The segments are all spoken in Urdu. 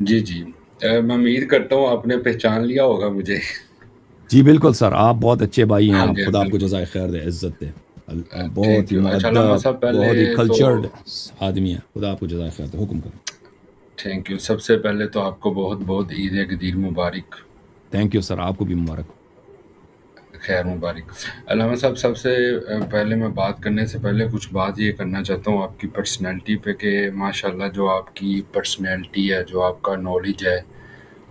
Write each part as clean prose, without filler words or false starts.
جی جی، میں امید کرتا ہوں آپ نے پہچان لیا ہوگا مجھے۔ جی بالکل سر، آپ بہت اچھے بھائی ہیں، ہاں آپ جی خدا آپ کو بالکل، جزائے خیر دے، عزت دے، آپ بہت تھینک ہی یو۔ اچھا علامہ مؤدب، صاحب پہلے بہت ہی تو کلچرڈ آدمی ہیں، خدا آپ کو جزائے خیر دے، حکم کریں۔ تھینک یو، سب سے پہلے تو آپ کو بہت بہت عید گدیر مبارک، تھینک یو سر، آپ کو بھی مبارک ہو۔ خیر مبارک۔ علامہ صاحب سب سے پہلے میں بات کرنے سے پہلے کچھ بات یہ کرنا چاہتا ہوں آپ کی پرسنالٹی پہ کہ ماشاءاللہ جو آپ کی پرسنالٹی ہے، جو آپ کا نالج ہے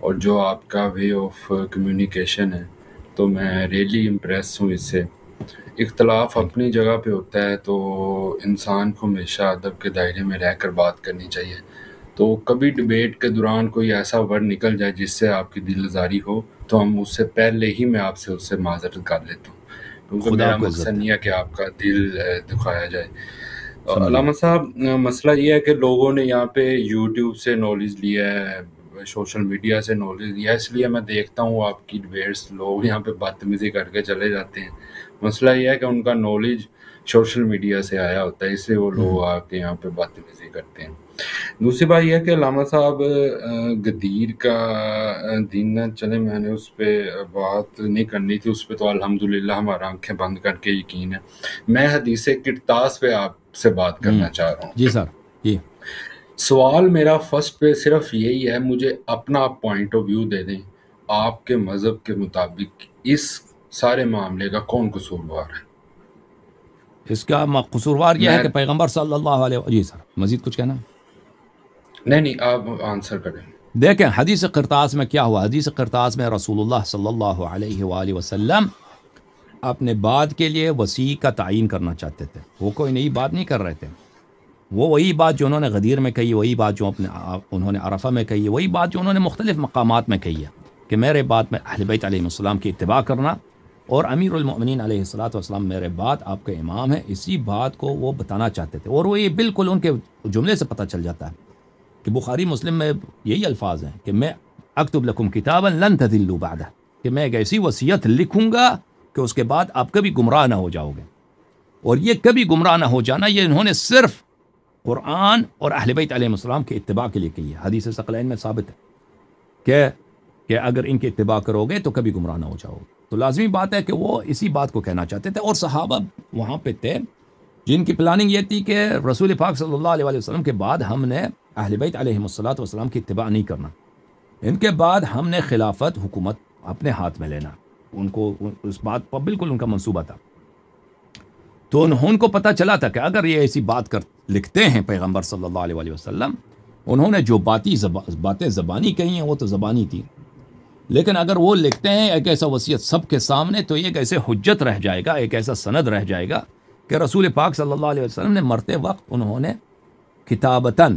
اور جو آپ کا وے آف کمیونیکیشن ہے، تو میں ریئلی امپریس ہوں اس سے۔ اختلاف تھینک اپنی جگہ پہ ہوتا ہے تو انسان کو ہمیشہ ادب کے دائرے میں رہ کر بات کرنی چاہیے۔ تو کبھی ڈبیٹ کے دوران کوئی ایسا ورڈ نکل جائے جس سے آپ کی دل آزاری ہو تو ہم اس سے پہلے ہی میں آپ سے اس سے معذرت کر لیتا ہوں، یو، کیونکہ خدا میرا آپ کو مقصد عزت دے، نہیں ہے کہ آپ کا دل دکھایا جائے۔ سمجھ گیا۔ علامہ صاحب مسئلہ یہ ہے کہ لوگوں نے یہاں پہ یوٹیوب سے نالج لیا ہے، سوشل میڈیا سے نالج لیا ہے، اس لیے میں دیکھتا ہوں آپ کی ڈبیٹس لوگ یہاں پہ بدتمیزی کر کے چلے جاتے ہیں۔ مسئلہ یہ ہے کہ ان کا نالج سوشل میڈیا سے آیا ہوتا ہے، اس لیے وہ لوگ آ کے یہاں پہ بدتمیزی کرتے ہیں۔ دوسری بات یہ ہے کہ علامہ صاحب غدیر کا دن نہ چلے، میں نے اس پہ بات نہیں کرنی تھی، اس پہ تو الحمدللہ ہمارا آنکھیں بند کر کے یقین ہے۔ میں حدیث کرتاس پہ آپ سے بات کرنا چاہ رہا جی ہوں۔ سر، جی سوال میرا فرسٹ پہ صرف یہی ہے، مجھے اپنا پوائنٹ آف ویو دے دیں، آپ کے مذہب کے مطابق اس سارے معاملے کا کون قصوروار ہے؟ اس کا قصوروار یہ ہے میں کہ پیغمبر صلی اللہ علیہ جی سر، مزید کچھ کہنا؟ نہیں نہیں، آپ آنسر کریں۔ دیکھیں حدیث قرطاس میں کیا ہوا، حدیث قرطاس میں رسول اللہ صلی اللہ علیہ وآلہ وسلم اپنے بعد کے لیے وسیع کا تعین کرنا چاہتے تھے، وہ کوئی نئی بات نہیں کر رہے تھے، وہ وہی بات جو انہوں نے غدیر میں کہی، وہی بات جو انہوں نے عرفہ میں کہی، وہی بات جو انہوں نے مختلف مقامات میں کہی ہے کہ میرے بعد میں اہل بیت علیہ السلام کی اتباع کرنا، اور امیر المؤمنین علیہ الصلوۃ والسلام میرے بعد آپ کے امام ہیں، اسی بات کو وہ بتانا چاہتے تھے، اور وہ یہ بالکل ان کے جملے سے پتہ چل جاتا ہے کہ بخاری مسلم میں یہی الفاظ ہیں کہ میں اکتب لکم کتابا لن تذلوا بعدہ، کہ میں ایک ایسی وصیت لکھوں گا کہ اس کے بعد آپ کبھی گمراہ نہ ہو جاؤ گے، اور یہ کبھی گمراہ نہ ہو جانا یہ انہوں نے صرف قرآن اور اہل بیت علیہ السلام کی اتباع کے لیے کی ہے، حدیث ثقلین میں ثابت ہے کہ اگر ان کی اتباع کرو گے تو کبھی گمراہ نہ ہو جاؤ گے۔ تو لازمی بات ہے کہ وہ اسی بات کو کہنا چاہتے تھے، اور صحابہ وہاں پہ تھے جن کی پلاننگ یہ تھی کہ رسول پاک صلی اللہ علیہ وسلم کے بعد ہم نے اہل بیت علیہ السلام کی اتباع نہیں کرنا، ان کے بعد ہم نے خلافت حکومت اپنے ہاتھ میں لینا، ان کو اس بات پر بالکل ان کا منصوبہ تھا۔ تو ان کو پتہ چلا تھا کہ اگر یہ ایسی بات لکھتے ہیں پیغمبر صلی اللہ علیہ وسلم، انہوں نے جو باتیں زبانی کہی ہیں وہ تو زبانی تھی، لیکن اگر وہ لکھتے ہیں ایک ایسا وصیت سب کے سامنے، تو یہ ایک ایسے حجت رہ جائے گا، ایک ایسا سند رہ جائے گا کہ رسول پاک صلی اللہ علیہ وسلم نے مرتے وقت انہوں نے کتابتاً،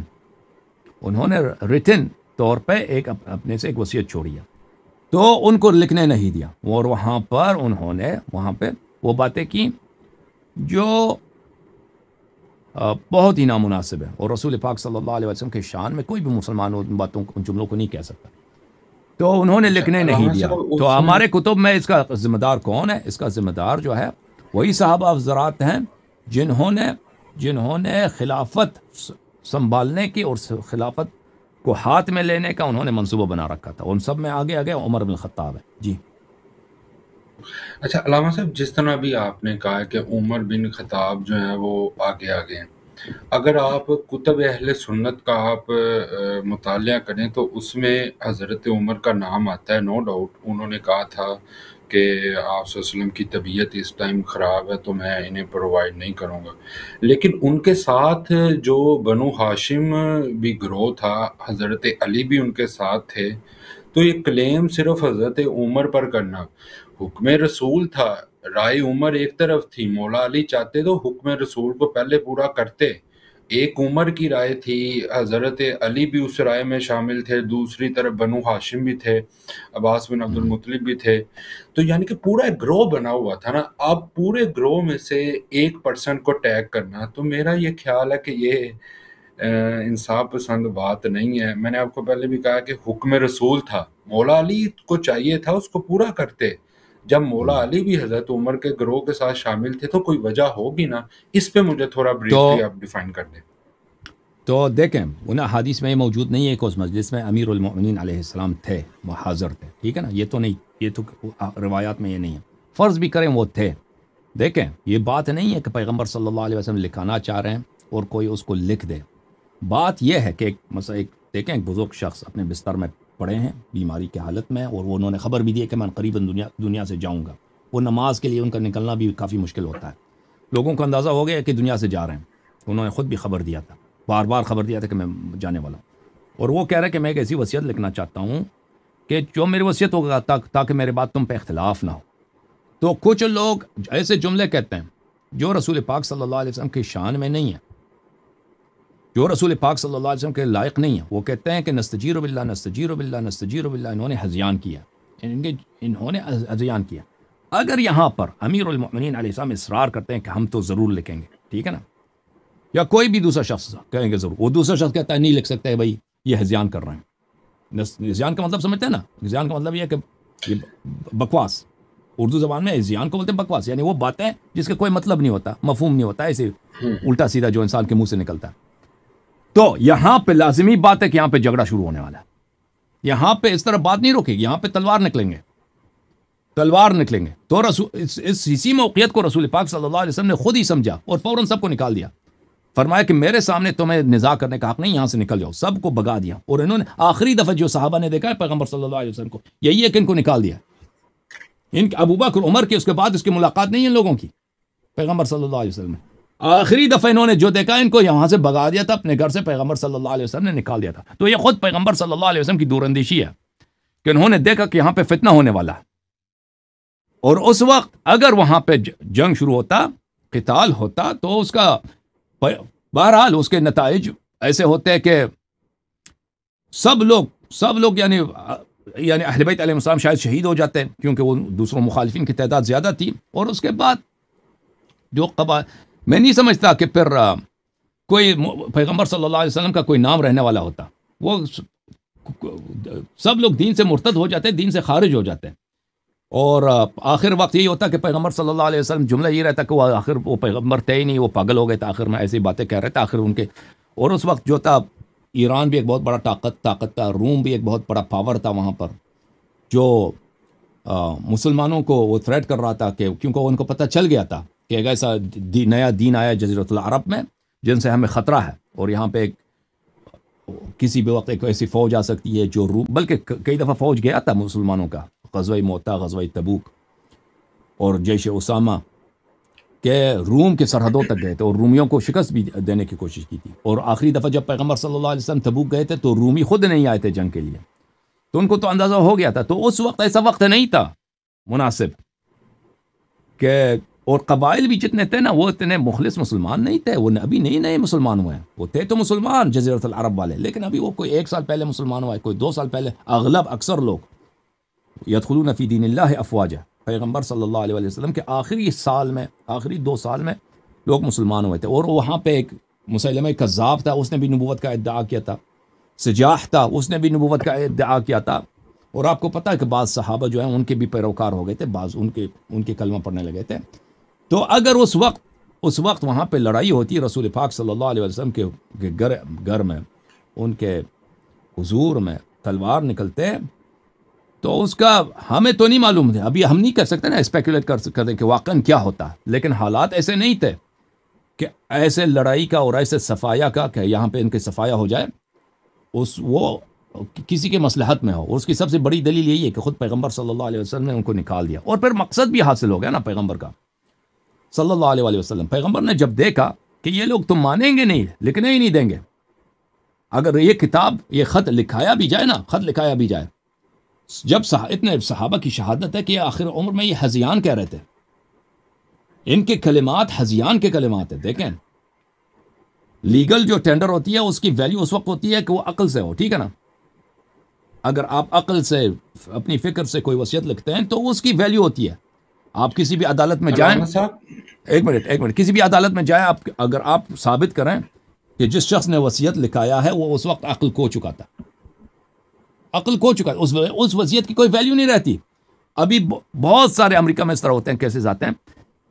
انہوں نے ریٹن طور پہ ایک اپنے سے ایک وصیت چھوڑی ہے، تو ان کو لکھنے نہیں دیا، اور وہاں پر انہوں نے وہاں پہ وہ باتیں کی جو بہت ہی نامناسب ہے، اور رسول پاک صلی اللہ علیہ وسلم کے شان میں کوئی بھی مسلمان ان باتوں ان جملوں کو نہیں کہہ سکتا، تو انہوں نے اچھا لکھنے نہیں علامہ دیا۔ صاحب تو اس میں ہمارے کتب میں اس کا ذمہ دار کون ہے؟ اس کا ذمہ دار جو ہے وہی صحابہ حضرات ہیں جنہوں نے خلافت سنبھالنے کی اور خلافت کو ہاتھ میں لینے کا انہوں نے منصوبہ بنا رکھا تھا، ان سب میں آگے آگے عمر بن الخطاب ہے۔ جی اچھا علامہ صاحب، جس طرح بھی آپ نے کہا کہ عمر بن خطاب جو ہیں وہ آگے آگے ہیں، اگر آپ کتب اہل سنت کا آپ مطالعہ کریں تو اس میں حضرت عمر کا نام آتا ہے، نو ڈاؤٹ انہوں نے کہا تھا کہ آپ صلی اللہ علیہ وسلم کی طبیعت اس ٹائم خراب ہے تو میں انہیں پرووائڈ نہیں کروں گا، لیکن ان کے ساتھ جو بنو ہاشم بھی گروہ تھا، حضرت علی بھی ان کے ساتھ تھے، تو یہ کلیم صرف حضرت عمر پر کرنا، حکم رسول تھا، رائے عمر ایک طرف تھی، مولا علی چاہتے تو حکم رسول کو پہلے پورا کرتے، ایک عمر کی رائے تھی، حضرت علی بھی اس رائے میں شامل تھے، دوسری طرف بنو ہاشم بھی تھے، عباس بن عبد المطلب بھی تھے، تو یعنی کہ پورا ایک گروہ بنا ہوا تھا نا، اب پورے گروہ میں سے ایک پرسن کو ٹیگ کرنا، تو میرا یہ خیال ہے کہ یہ انصاف پسند بات نہیں ہے۔ میں نے آپ کو پہلے بھی کہا کہ حکم رسول تھا، مولا علی کو چاہیے تھا اس کو پورا کرتے، جب مولا علی بھی حضرت عمر کے گروہ کے ساتھ شامل تھے تو کوئی وجہ ہوگی نا، اس پہ مجھے تھوڑا تو بریفلی آپ ڈیفائن کر دیں۔ تو دیکھیں انہیں حدیث میں یہ موجود نہیں ہے کہ اس مجلس میں امیر المؤمنین علیہ السلام تھے، وہ حاضر تھے، ٹھیک ہے نا، یہ تو نہیں، یہ تو روایات میں یہ نہیں ہے، فرض بھی کریں وہ تھے، دیکھیں یہ بات نہیں ہے کہ پیغمبر صلی اللہ علیہ وسلم لکھانا چاہ رہے ہیں اور کوئی اس کو لکھ دے، بات یہ ہے کہ مثلا دیکھیں ایک بزرگ شخص اپنے بستر میں پڑے ہیں بیماری کی حالت میں، اور وہ انہوں نے خبر بھی دی ہے کہ میں قریباً دنیا سے جاؤں گا، وہ نماز کے لیے ان کا نکلنا بھی کافی مشکل ہوتا ہے، لوگوں کو اندازہ ہو گیا کہ دنیا سے جا رہے ہیں، انہوں نے خود بھی خبر دیا تھا، بار بار خبر دیا تھا کہ میں جانے والا ہوں، اور وہ کہہ رہے ہیں کہ میں ایک ایسی وصیت لکھنا چاہتا ہوں کہ جو میری وصیت ہوگا تاکہ میرے بعد تم پہ اختلاف نہ ہو۔ تو کچھ لوگ ایسے جملے کہتے ہیں جو رسول پاک صلی اللہ علیہ وسلم کی شان میں نہیں ہے، جو رسول پاک صلی اللہ علیہ وسلم کے لائق نہیں ہے، وہ کہتے ہیں کہ نستجیر باللہ نستجیر باللہ نستجیر باللہ، انہوں نے ہذیان کیا، انہوں نے ہذیان کیا۔ اگر یہاں پر امیر المؤمنین علیہ السلام اصرار کرتے ہیں کہ ہم تو ضرور لکھیں گے، ٹھیک ہے نا، یا کوئی بھی دوسرا شخص کہیں گے ضرور، وہ دوسرا شخص کہتا ہے نہیں لکھ سکتے بھائی یہ ہذیان کر رہے ہیں، ہذیان کا مطلب سمجھتے ہیں نا، ہذیان کا مطلب یہ ہے کہ یہ بکواس، اردو زبان میں ہذیان کو بولتے ہیں بکواس، یعنی وہ باتیں جس کا کوئی مطلب نہیں ہوتا، مفہوم نہیں ہوتا، ایسے الٹا سیدھا جو انسان کے منہ سے نکلتا ہے۔ تو یہاں پہ لازمی بات ہے کہ یہاں پہ جھگڑا شروع ہونے والا ہے، یہاں پہ اس طرح بات نہیں روکے گی، یہاں پہ تلوار نکلیں گے، تلوار نکلیں گے۔ تو اسی موقعیت کو رسول پاک صلی اللہ علیہ وسلم نے خود ہی سمجھا اور فوراً سب کو نکال دیا، فرمایا کہ میرے سامنے تمہیں نزاع کرنے کا حق نہیں، یہاں سے نکل جاؤ، سب کو بگا دیا، اور انہوں نے آخری دفعہ جو صحابہ نے دیکھا ہے پیغمبر صلی اللہ علیہ وسلم کو، یہی ہے کہ ان کو نکال دیا، ان ابو بکر عمر کے اس کے بعد اس کی ملاقات نہیں ہے ان لوگوں کی پیغمبر صلی اللہ علیہ وسلم نے، آخری دفعہ انہوں نے جو دیکھا ان کو یہاں سے بگا دیا تھا اپنے گھر سے، پیغمبر صلی اللہ علیہ وسلم نے نکال دیا تھا۔ تو یہ خود پیغمبر صلی اللہ علیہ وسلم کی دور اندیشی ہے کہ انہوں نے دیکھا کہ یہاں پہ فتنہ ہونے والا ہے، اور اس وقت اگر وہاں پہ جنگ شروع ہوتا، قتال ہوتا، تو اس کا بہرحال اس کے نتائج ایسے ہوتے ہیں کہ سب لوگ یعنی اہل بیت علیہ السلام شاید شہید ہو جاتے ہیں، کیونکہ وہ دوسروں مخالفین کی تعداد زیادہ تھی، اور اس کے بعد جو میں نہیں سمجھتا کہ پھر کوئی پیغمبر صلی اللہ علیہ وسلم کا کوئی نام رہنے والا ہوتا، وہ سب لوگ دین سے مرتد ہو جاتے ہیں، دین سے خارج ہو جاتے ہیں، اور آخر وقت یہی ہوتا کہ پیغمبر صلی اللہ علیہ وسلم جملہ یہ رہتا کہ وہ آخر وہ پیغمبر تھے ہی نہیں، وہ پاگل ہو گئے تھے، آخر میں ایسی باتیں کہہ رہے تھے آخر ان کے، اور اس وقت جو تھا ایران بھی ایک بہت بڑا طاقت تھا، روم بھی ایک بہت بڑا پاور تھا وہاں پر، جو مسلمانوں کو وہ تھریٹ کر رہا تھا، کہ کیونکہ ان کو پتہ چل گیا تھا کہ ایک ایسا نیا دین آیا جزیرۃ العرب میں جن سے ہمیں خطرہ ہے، اور یہاں پہ کسی بھی وقت ایک ایسی فوج آ سکتی ہے جو روم، بلکہ کئی دفعہ فوج گیا تھا مسلمانوں کا، غزوہ موتا، غزوہ تبوک اور جیش اسامہ، کہ روم کے سرحدوں تک گئے تھے اور رومیوں کو شکست بھی دینے کی کوشش کی تھی، اور آخری دفعہ جب پیغمبر صلی اللہ علیہ وسلم تبوک گئے تھے تو رومی خود نہیں آئے تھے جنگ کے لیے، تو ان کو تو اندازہ ہو گیا تھا، تو اس وقت ایسا وقت نہیں تھا مناسب کہ، اور قبائل بھی جتنے تھے نا وہ اتنے مخلص مسلمان نہیں تھے، وہ ابھی نئے مسلمان ہوئے ہیں، وہ تھے تو مسلمان جزیرۃ العرب والے، لیکن ابھی وہ کوئی 1 سال پہلے مسلمان ہوا ہے، کوئی 2 سال پہلے، اکثر لوگ یدخلون فی دین اللہ افواجا، پیغمبر صلی اللہ علیہ وسلم کے آخری 2 سال میں لوگ مسلمان ہوئے تھے، اور وہاں پہ ایک مسیلمہ کذاب تھا، اس نے بھی نبوت کا ادعا کیا تھا، سجاح تھا، اس نے بھی نبوت کا ادعا کیا تھا، اور آپ کو پتہ ہے کہ بعض صحابہ جو ہیں ان کے بھی پیروکار ہو گئے تھے، بعض ان کے کلمہ پڑھنے لگے تھے۔ تو اگر اس وقت وہاں پہ لڑائی ہوتی رسول پاک صلی اللہ علیہ وسلم کے گھر میں، ان کے حضور میں تلوار نکلتے، تو اس کا ہمیں تو نہیں معلوم تھا، ابھی ہم نہیں کر سکتے نا اسپیکولیٹ کر دیں کہ واقعاً کیا ہوتا، لیکن حالات ایسے نہیں تھے کہ ایسے لڑائی کا اور ایسے صفایا کا کہ یہاں پہ ان کے صفایا ہو جائے، وہ کسی کے مصلحت میں ہو، اور اس کی سب سے بڑی دلیل یہی ہے کہ خود پیغمبر صلی اللہ علیہ وسلم نے ان کو نکال دیا، اور پھر مقصد بھی حاصل ہو گیا نا پیغمبر کا صلی اللہ علیہ وسلم۔ پیغمبر نے جب دیکھا کہ یہ لوگ تم مانیں گے نہیں، لکھنے ہی نہیں دیں گے، اگر یہ کتاب، یہ خط لکھایا بھی جائے، جب اتنے صحابہ کی شہادت ہے کہ آخر عمر میں یہ ہذیان کہہ رہے تھے، ان کے کلمات ہذیان کے کلمات ہیں، دیکھیں لیگل جو ٹینڈر ہوتی ہے اس کی ویلیو اس وقت ہوتی ہے کہ وہ عقل سے ہو، ٹھیک ہے نا، اگر آپ عقل سے اپنی فکر سے کوئی وصیت لکھتے ہیں تو اس کی ویلیو ہوتی ہے۔ آپ کسی بھی عدالت میں جائیں، ایک منٹ، کسی بھی عدالت میں جائیں، اگر آپ ثابت کریں کہ جس شخص نے وصیت لکھایا ہے وہ اس وقت عقل کھو چکا تھا، اس وصیت کی کوئی ویلیو نہیں رہتی۔ ابھی بہت سارے امریکہ میں اس طرح ہوتے ہیں، کیسز آتے ہیں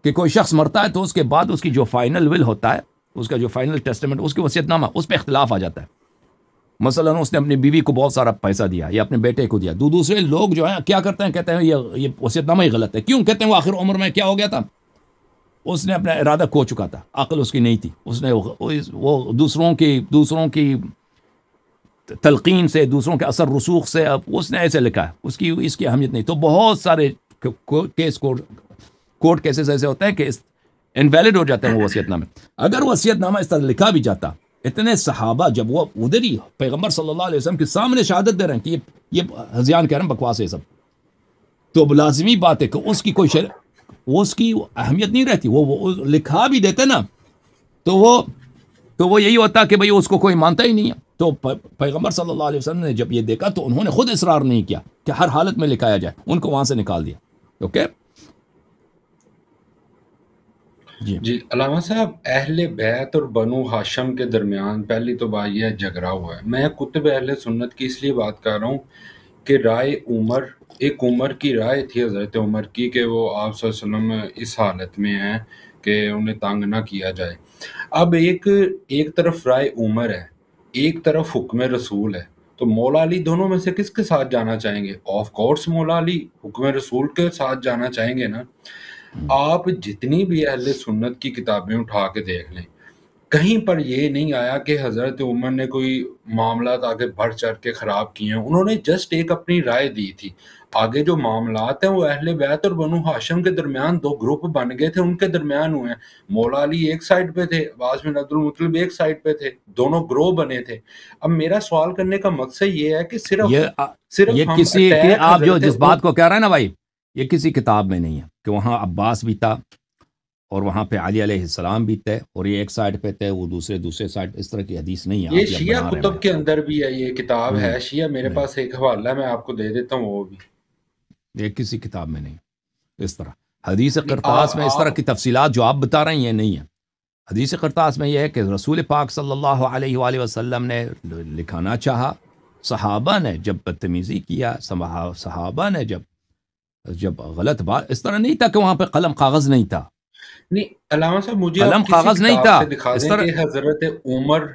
کہ کوئی شخص مرتا ہے تو اس کے بعد اس کی جو فائنل ول ہوتا ہے اس کا جو فائنل ٹیسٹمنٹ، اس کی وصیت نامہ، اس پہ اختلاف آ جاتا ہے. مثلا اس نے اپنی بیوی کو بہت سارا پیسہ دیا یا اپنے بیٹے کو دیا، دوسرے لوگ جو ہیں کیا کرتے ہیں، کہتے ہیں یہ وصیت نامہ ہی غلط ہے. کیوں؟ کہتے ہیں وہ آخر عمر میں کیا ہو گیا تھا، اس نے اپنا ارادہ کھو چکا تھا، عقل اس کی نہیں تھی، اس نے وہ دوسروں کی تلقین سے، دوسروں کے اثر رسوخ سے اب اس نے ایسے لکھا ہے، اس کی اہمیت نہیں. تو بہت سارے کیس کورٹ کیسز ایسے ہوتے ہیں کہ انویلڈ ہو جاتے ہیں وہ وصیت نامے. اگر وصیت نامہ اس طرح لکھا بھی جاتا، اتنے صحابہ جب وہ ادھر ہی پیغمبر صلی اللہ علیہ وسلم کے سامنے شہادت دے رہے ہیں کہ یہ ہذیان کہہ رہے ہیں، بکواس ہے سب، تو لازمی بات ہے کہ اس کی کوئی اس کی اہمیت نہیں رہتی. وہ لکھا بھی دیتے نا تو وہ یہی ہوتا کہ بھئی اس کو کوئی مانتا ہی نہیں ہے. تو پیغمبر صلی اللہ علیہ وسلم نے جب یہ دیکھا تو انہوں نے خود اصرار نہیں کیا کہ ہر حالت میں لکھایا جائے، ان کو وہاں سے نکال دیا. اوکے جی علامہ صاحب، اہل بیت اور بنو ہاشم کے درمیان پہلی تو بات یہ جھگڑا ہوا ہے. میں کتب اہل سنت کی اس لیے بات کر رہا ہوں کہ رائے عمر کی رائے تھی، حضرت عمر کی، کہ وہ آپ صلی اللہ علیہ وسلم اس حالت میں ہیں کہ انہیں تنگ نہ کیا جائے. اب ایک طرف رائے عمر ہے، ایک طرف حکم رسول ہے. تو مولا علی دونوں میں سے کس کے ساتھ جانا چاہیں گے؟ آف کورس مولا علی حکم رسول کے ساتھ جانا چاہیں گے نا. آپ جتنی بھی اہل سنت کی کتابیں اٹھا کے دیکھ لیں، کہیں پر یہ نہیں آیا کہ حضرت عمر نے کوئی معاملات آگے بڑھ چڑھ کے خراب کیے ہیں. انہوں نے جسٹ ایک اپنی رائے دی تھی. آگے جو معاملات ہیں وہ اہل بیت اور بنو ہاشم کے درمیان دو گروپ بن گئے تھے، ان کے درمیان ہوئے ہیں. مولا علی ایک سائڈ پہ تھے، عباس بن عبد المطلب ایک سائڈ پہ تھے، دونوں گروہ بنے تھے. اب میرا سوال کرنے کا مقصد یہ ہے کہ صرف ہم کسی اٹیک آپ جو حضرت جس بات کو کہہ رہے ہیں نا بھائی، یہ کسی کتاب میں نہیں ہے کہ وہاں عباس بھی تھا اور وہاں پہ علی علیہ السلام بھی تھے اور یہ ایک سائڈ پہ تھے، وہ دوسرے سائڈ. اس طرح کی حدیث نہیں ہے. یہ آپ شیعہ بنا رہے کتب کے اندر بھی ہے، یہ کتاب نہیں ہے شیعہ، میرے نہیں، پاس ایک حوالہ ہے، میں آپ کو دے دیتا ہوں وہ بھی. یہ کسی کتاب میں نہیں. اس طرح حدیث نہیں، قرطاس میں اس طرح آپ کی تفصیلات جو آپ بتا رہے ہیں یہ نہیں ہے. حدیث قرطاس میں یہ ہے کہ رسول پاک صلی اللہ علیہ وآلہ وسلم نے لکھانا چاہا، صحابہ نے جب بدتمیزی کیا، صحابہ نے جب غلط بات، اس طرح نہیں تھا کہ وہاں پہ قلم کاغذ نہیں تھا. نہیں علامہ صاحب، مجھے قلم آپ کسی کاغذ نہیں کتاب تھا سے دکھا اس دیں طرح. کہ حضرت عمر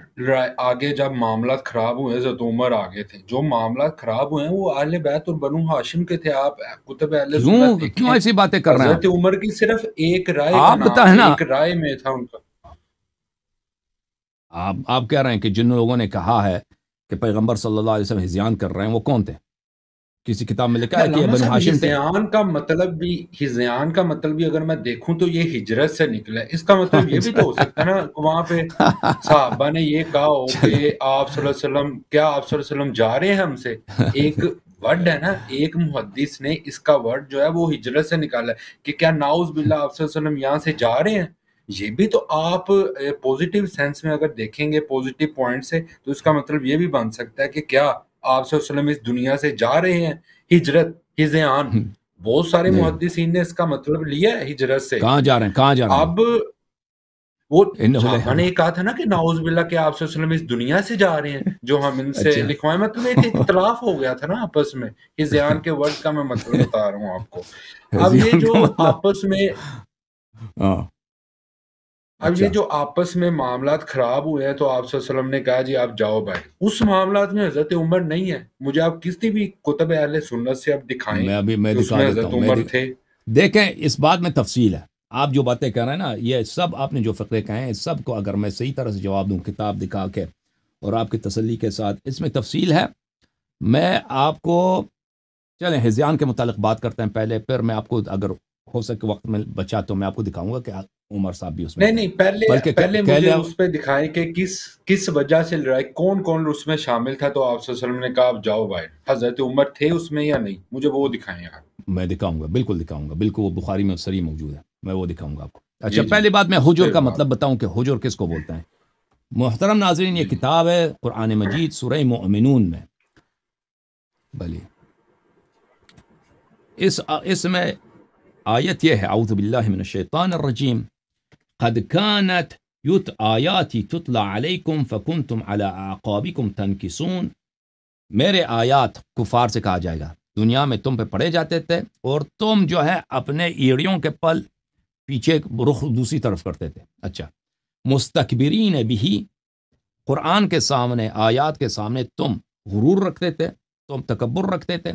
آگے جب معاملات خراب ہوئے حضرت عمر آگے تھے. جو معاملات خراب ہوئے ہیں وہ اہل بیت اور بنو ہاشم کے تھے. آپ کتب اہل سنت کیوں دیکھیں، ایسی باتیں کر رہے ہیں حضرت عمر کی صرف ایک رائے کا آپ نام بتائیں ہے، نا. ایک رائے میں تھا ان کا. آپ کہہ رہے ہیں کہ جن لوگوں نے کہا ہے کہ پیغمبر صلی اللہ علیہ وسلم ہذیان کر رہے ہیں وہ کون تھے؟ کسی کتاب میں لکھا ہے کہ یہ علامہ بنو صاحب، ہاشم تھے؟ ہذیان کا مطلب بھی اگر میں دیکھوں تو یہ ہجرت سے نکلا ہے. اس کا مطلب یہ بھی تو ہو سکتا ہے نا وہاں پہ صحابہ نے یہ کہا ہو کہ آپ صلی اللہ علیہ وسلم، کیا آپ صلی اللہ علیہ وسلم جا رہے ہیں ہم سے؟ ایک ورڈ ہے نا، ایک محدث نے اس کا ورڈ جو ہے وہ ہجرت سے نکالا ہے کہ کیا ناؤز باللہ آپ صلی اللہ علیہ وسلم یہاں سے جا رہے ہیں. یہ بھی تو آپ پوزیٹیو سینس میں اگر دیکھیں گے، پوزیٹیو پوائنٹ سے، تو اس کا مطلب یہ بھی بن سکتا ہے کہ کیا آپ صلی اللہ علیہ وسلم اس دنیا سے جا رہے ہیں. ہجرت، ہذیان، بہت سارے نہیں، محدثین نے اس کا مطلب لیا ہے ہجرت سے. کہاں جا رہے ہیں؟ اب وہ انہو صحابہ نے یہ کہا تھا نا کہ نعوذ باللہ کہ آپ صلی اللہ علیہ وسلم اس دنیا سے جا رہے ہیں جو ہم ان سے اچھا لکھوائیں. مطلب ایک اختلاف ہو گیا تھا نا آپس میں. ہذیان کے ورڈ کا میں مطلب بتا رہا ہوں آپ کو. اب یہ ہذیان جو کا مطلب آپس میں ہاں اب یہ اچھا. جو آپس میں معاملات خراب ہوئے ہیں تو آپ صلی اللہ علیہ وسلم نے کہا جی آپ جاؤ بھائی. اس معاملات میں حضرت عمر نہیں ہے. مجھے آپ کسی بھی کتب اہل سنت سے آپ دکھائیں میں کہ اس دکھا میں دیتا حضرت ہوں. عمر تھے. دیکھیں اس بات میں تفصیل ہے. آپ جو باتیں کہہ رہے ہیں نا، یہ سب آپ نے جو فقرے کہے ہیں، اس سب کو اگر میں صحیح طرح سے جواب دوں کتاب دکھا کے اور آپ کی تسلی کے ساتھ، اس میں تفصیل ہے. میں آپ کو چلیں ہذیان کے متعلق بات کرتے ہیں پہلے، پھر میں آپ کو اگر ہو سکے وقت میں بچا تو میں آپ کو دکھاؤں گا کہ عمر صاحب بھی اس میں نہیں، پہلے مجھے اس پہ دکھائیں کہ کس وجہ سے لڑائی، کون اس میں شامل تھا. تو آپ صلی اللہ علیہ وسلم نے کہا آپ جاؤ بھائی. حضرت عمر تھے اس میں یا نہیں؟ مجھے وہ دکھائیں آپ. میں دکھاؤں گا، بالکل دکھاؤں گا، بالکل وہ بخاری میں صریح موجود ہے، میں وہ دکھاؤں گا آپ کو. اچھا جی پہلی بات میں اس حجر پہ کا مطلب بتاؤں کہ حجر کس کو بولتے ہیں. محترم ناظرین، یہ جی کتاب ہے قرآن مجید سورہ مؤمنون میں. بلی اس میں آیت یہ ہے، اعوذ باللہ من الشیطان الرجیم، قد كانت آیاتی تتلی علیکم فکنتم علی اعقابکم تنکسون. میرے آیات کفار سے کہا جائے گا دنیا میں تم پہ پڑھے جاتے تھے اور تم جو ہے اپنے ایڑیوں کے پل پیچھے رخ دوسری طرف کرتے تھے. اچھا مستکبرین بھی، قرآن کے سامنے، آیات کے سامنے تم غرور رکھتے تھے، تم تکبر رکھتے تھے،